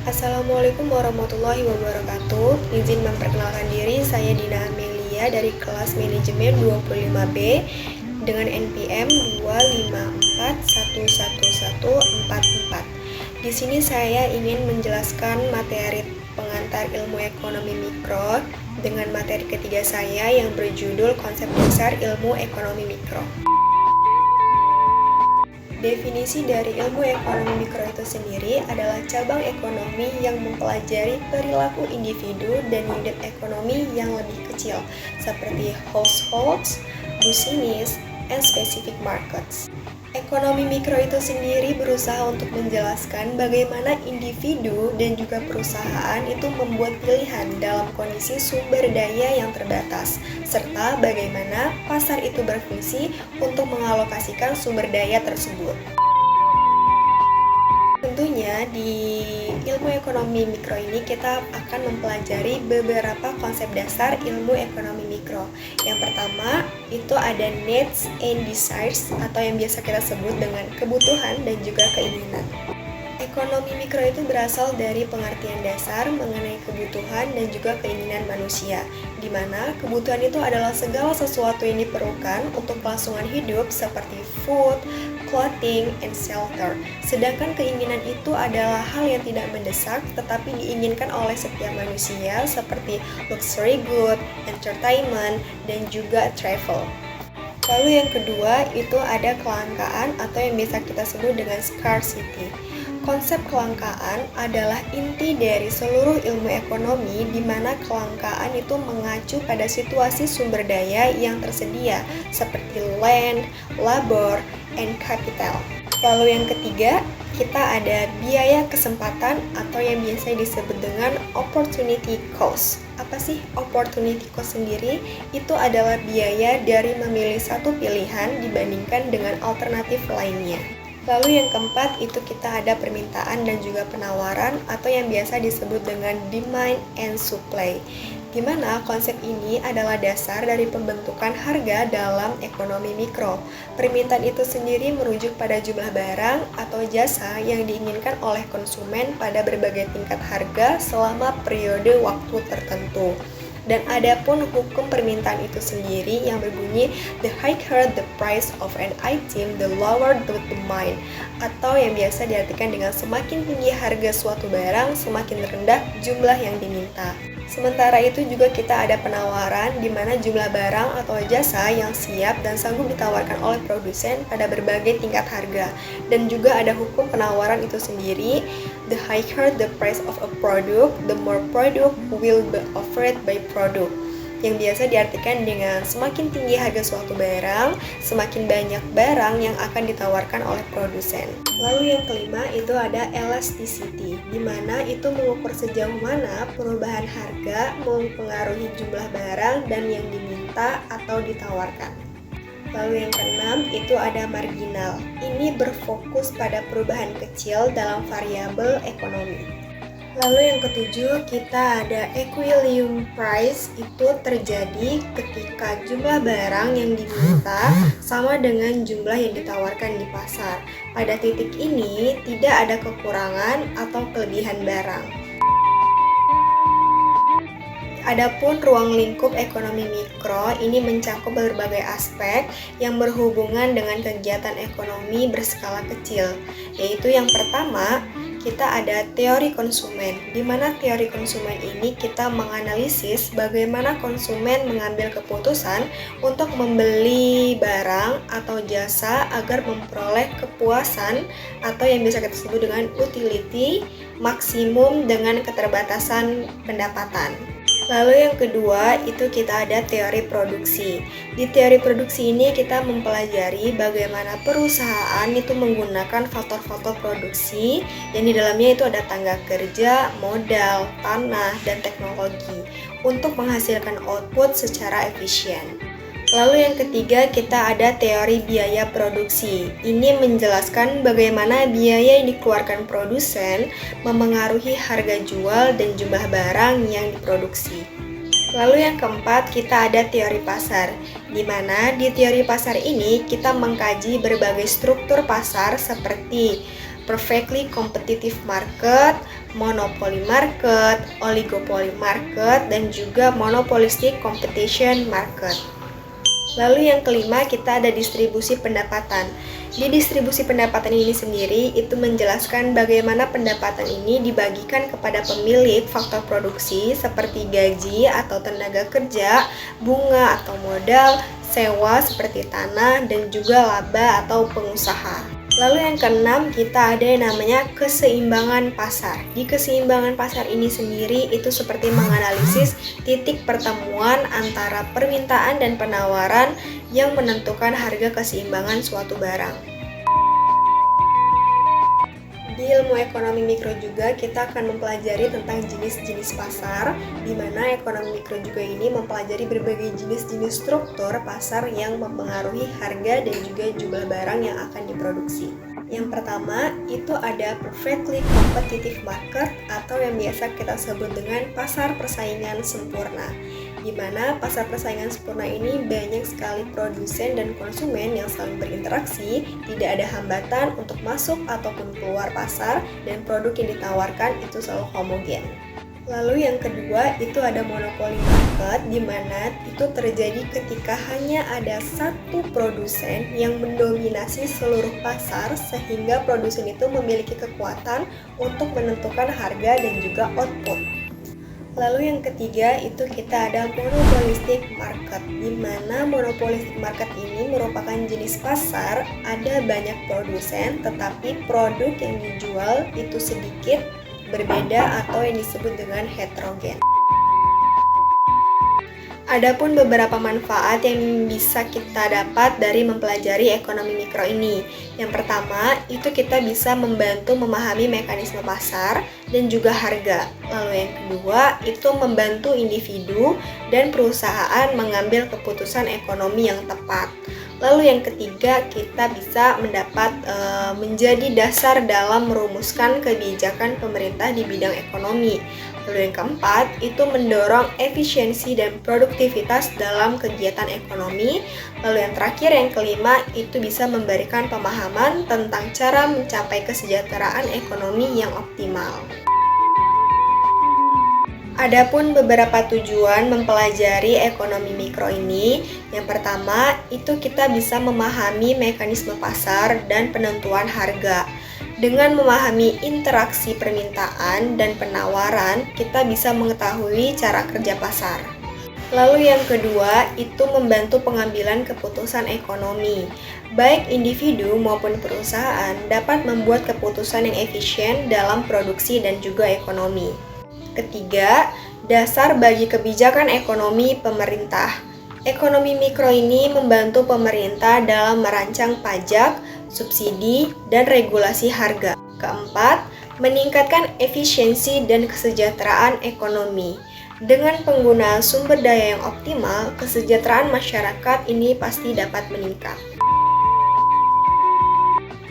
Assalamualaikum warahmatullahi wabarakatuh. Izin memperkenalkan diri, saya Dina Amelia dari kelas manajemen 25B dengan NPM 254111144. Di sini saya ingin menjelaskan materi pengantar ilmu ekonomi mikro dengan materi ketiga saya yang berjudul Konsep Dasar Ilmu Ekonomi Mikro. Definisi dari ilmu ekonomi mikro itu sendiri adalah cabang ekonomi yang mempelajari perilaku individu dan unit ekonomi yang lebih kecil, seperti households, business, and specific markets. Ekonomi mikro itu sendiri berusaha untuk menjelaskan bagaimana individu dan juga perusahaan itu membuat pilihan dalam kondisi sumber daya yang terbatas, serta bagaimana pasar itu berfungsi untuk mengalokasikan sumber daya tersebut. Tentunya di ilmu ekonomi mikro ini kita akan mempelajari beberapa konsep dasar ilmu ekonomi mikro. Yang pertama itu ada needs and desires atau yang biasa kita sebut dengan kebutuhan dan juga keinginan. Ekonomi mikro itu berasal dari pengertian dasar mengenai kebutuhan dan juga keinginan manusia, di mana kebutuhan itu adalah segala sesuatu yang diperlukan untuk kelangsungan hidup seperti food, clothing, and shelter. Sedangkan keinginan itu adalah hal yang tidak mendesak tetapi diinginkan oleh setiap manusia seperti luxury good, entertainment, dan juga travel. Lalu yang kedua itu ada kelangkaan atau yang biasa kita sebut dengan scarcity. Konsep kelangkaan adalah inti dari seluruh ilmu ekonomi di mana kelangkaan itu mengacu pada situasi sumber daya yang tersedia seperti land, labor, and capital. Lalu yang ketiga, kita ada biaya kesempatan atau yang biasa disebut dengan opportunity cost. Apa sih opportunity cost sendiri? Itu adalah biaya dari memilih satu pilihan dibandingkan dengan alternatif lainnya. Lalu yang keempat itu kita ada permintaan dan juga penawaran atau yang biasa disebut dengan demand and supply. Di mana konsep ini adalah dasar dari pembentukan harga dalam ekonomi mikro. Permintaan itu sendiri merujuk pada jumlah barang atau jasa yang diinginkan oleh konsumen pada berbagai tingkat harga selama periode waktu tertentu. Dan ada pun hukum permintaan itu sendiri yang berbunyi the higher the price of an item, the lower the demand, atau yang biasa diartikan dengan semakin tinggi harga suatu barang, semakin rendah jumlah yang diminta. Sementara itu juga kita ada penawaran di mana jumlah barang atau jasa yang siap dan sanggup ditawarkan oleh produsen pada berbagai tingkat harga. Dan juga ada hukum penawaran itu sendiri, the higher the price of a product, the more product will be offered by product. Yang biasa diartikan dengan semakin tinggi harga suatu barang, semakin banyak barang yang akan ditawarkan oleh produsen. Lalu yang kelima itu ada elasticity, di mana itu mengukur sejauh mana perubahan harga mempengaruhi jumlah barang dan yang diminta atau ditawarkan. Lalu yang keenam itu ada marginal. Ini berfokus pada perubahan kecil dalam variabel ekonomi. Lalu yang ketujuh kita ada equilibrium price, itu terjadi ketika jumlah barang yang diminta sama dengan jumlah yang ditawarkan di pasar. Pada titik ini tidak ada kekurangan atau kelebihan barang. Adapun ruang lingkup ekonomi mikro ini mencakup berbagai aspek yang berhubungan dengan kegiatan ekonomi berskala kecil, yaitu yang pertama kita ada teori konsumen, di mana teori konsumen ini kita menganalisis bagaimana konsumen mengambil keputusan untuk membeli barang atau jasa agar memperoleh kepuasan atau yang bisa kita sebut dengan utility maksimum dengan keterbatasan pendapatan. Lalu yang kedua itu kita ada teori produksi. Di teori produksi ini kita mempelajari bagaimana perusahaan itu menggunakan faktor-faktor produksi yang di dalamnya itu ada tenaga kerja, modal, tanah, dan teknologi untuk menghasilkan output secara efisien. Lalu yang ketiga kita ada teori biaya produksi. Ini menjelaskan bagaimana biaya yang dikeluarkan produsen memengaruhi harga jual dan jumlah barang yang diproduksi. Lalu yang keempat kita ada teori pasar, di mana di teori pasar ini kita mengkaji berbagai struktur pasar seperti perfectly competitive market, monopoly market, oligopoly market, dan juga monopolistic competition market. Lalu yang kelima, kita ada distribusi pendapatan. Di distribusi pendapatan ini sendiri, itu menjelaskan bagaimana pendapatan ini dibagikan kepada pemilik faktor produksi seperti gaji atau tenaga kerja, bunga atau modal, sewa seperti tanah, dan juga laba atau pengusaha. Lalu yang keenam, kita ada yang namanya keseimbangan pasar. Di keseimbangan pasar ini sendiri itu seperti menganalisis titik pertemuan antara permintaan dan penawaran yang menentukan harga keseimbangan suatu barang. Di ilmu ekonomi mikro juga kita akan mempelajari tentang jenis-jenis pasar, di mana ekonomi mikro juga ini mempelajari berbagai jenis-jenis struktur pasar yang mempengaruhi harga dan juga jumlah barang yang akan diproduksi. Yang pertama, itu ada perfectly competitive market atau yang biasa kita sebut dengan pasar persaingan sempurna. Di mana pasar persaingan sempurna ini banyak sekali produsen dan konsumen yang saling berinteraksi, tidak ada hambatan untuk masuk ataupun keluar pasar, dan produk yang ditawarkan itu selalu homogen. Lalu yang kedua, itu ada monopoli market, di mana itu terjadi ketika hanya ada satu produsen yang mendominasi seluruh pasar, sehingga produsen itu memiliki kekuatan untuk menentukan harga dan juga output. Lalu yang ketiga, itu kita ada monopolistic market, di mana monopolistic market ini merupakan jenis pasar, ada banyak produsen, tetapi produk yang dijual itu sedikit, berbeda, atau yang disebut dengan heterogen. Adapun beberapa manfaat yang bisa kita dapat dari mempelajari ekonomi mikro ini. Yang pertama, itu kita bisa membantu memahami mekanisme pasar dan juga harga. Lalu yang kedua, itu membantu individu dan perusahaan mengambil keputusan ekonomi yang tepat. Lalu yang ketiga, kita bisa menjadi dasar dalam merumuskan kebijakan pemerintah di bidang ekonomi. Lalu yang keempat, itu mendorong efisiensi dan produktivitas dalam kegiatan ekonomi. Lalu yang terakhir, yang kelima, itu bisa memberikan pemahaman tentang cara mencapai kesejahteraan ekonomi yang optimal. Adapun beberapa tujuan mempelajari ekonomi mikro ini, yang pertama, itu kita bisa memahami mekanisme pasar dan penentuan harga. Dengan memahami interaksi permintaan dan penawaran, kita bisa mengetahui cara kerja pasar. Lalu yang kedua, itu membantu pengambilan keputusan ekonomi. Baik individu maupun perusahaan dapat membuat keputusan yang efisien dalam produksi dan juga ekonomi. Ketiga, dasar bagi kebijakan ekonomi pemerintah. Ekonomi mikro ini membantu pemerintah dalam merancang pajak, subsidi, dan regulasi harga. Keempat, meningkatkan efisiensi dan kesejahteraan ekonomi. Dengan penggunaan sumber daya yang optimal, kesejahteraan masyarakat ini pasti dapat meningkat.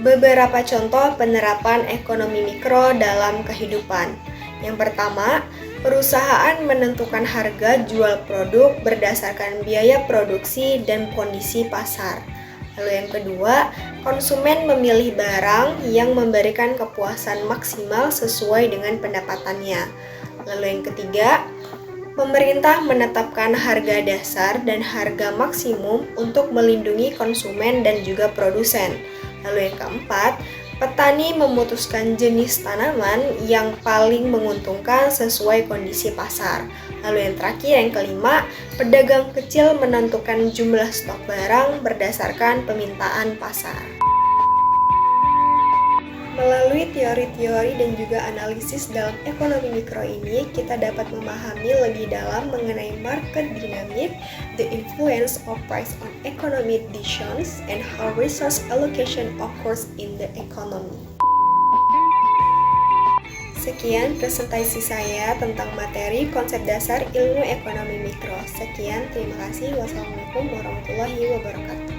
Beberapa contoh penerapan ekonomi mikro dalam kehidupan. Yang pertama, perusahaan menentukan harga jual produk berdasarkan biaya produksi dan kondisi pasar. Lalu yang kedua, konsumen memilih barang yang memberikan kepuasan maksimal sesuai dengan pendapatannya. Lalu yang ketiga, pemerintah menetapkan harga dasar dan harga maksimum untuk melindungi konsumen dan juga produsen. Lalu yang keempat, petani memutuskan jenis tanaman yang paling menguntungkan sesuai kondisi pasar. Lalu yang terakhir, yang kelima, pedagang kecil menentukan jumlah stok barang berdasarkan permintaan pasar. Melalui teori-teori dan juga analisis dalam ekonomi mikro ini, kita dapat memahami lebih dalam mengenai market dynamic, the influence of price on economic decisions, and how resource allocation occurs in the economy. Sekian presentasi saya tentang materi konsep dasar ilmu ekonomi mikro. Sekian, terima kasih. Wassalamualaikum warahmatullahi wabarakatuh.